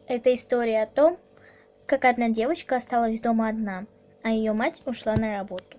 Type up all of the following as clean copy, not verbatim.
Это история о том, как одна девочка осталась дома одна, а ее мать ушла на работу.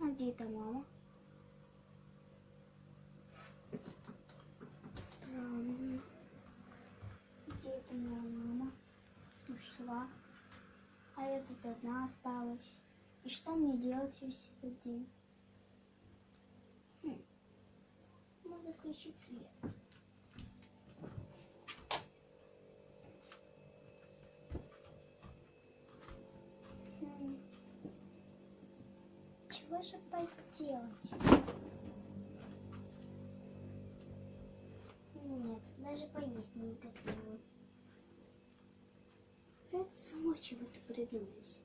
А где эта мама? Странно. Где эта моя мама? Ушла. А я тут одна осталась. И что мне делать весь этот день? Надо включить свет. Чего же поделать? Нет, даже поесть не изготовила. Придется самой чего-то придумать.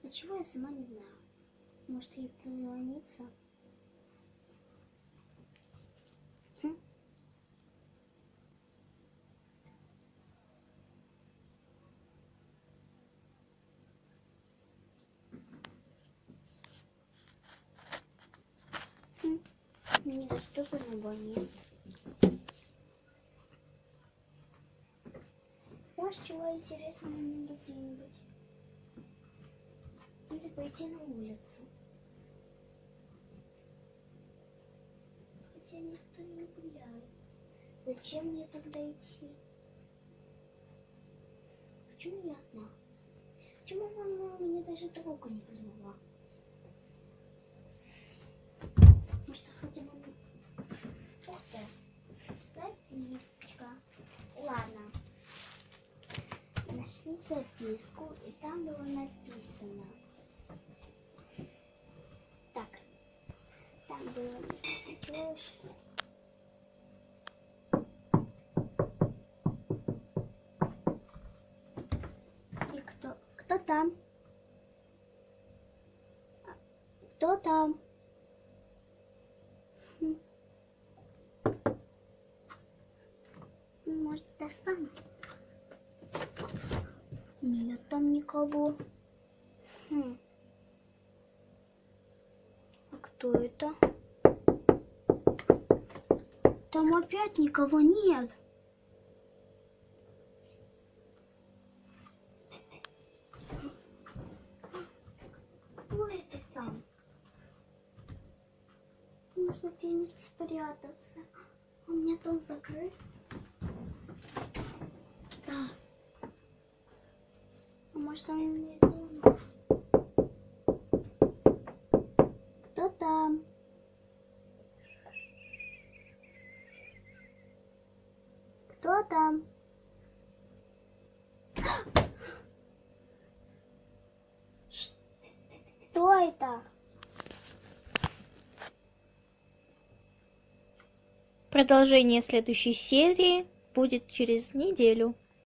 А чего я сама не знаю? Может, ей позвониться? Недоступен абонент. Может, чего интересного найду где-нибудь? Или пойти на улицу. Хотя никто не гуляет. Зачем мне тогда идти? Почему я одна? Почему мама меня даже другу не позвала? Может, хотя бы... Ух ты! Записка. Ладно. Нашли записку, и там было написано. Так. Там было написано. Чего ж? И кто там? Кто там? Может, достану? Нет там никого. А кто это? Там опять никого нет. Кто это там? Нужно где-нибудь спрятаться. У меня дом закрыт. Да. А может, он меня дома? Кто там? Кто там? Что это? Продолжение следующей серии будет через неделю.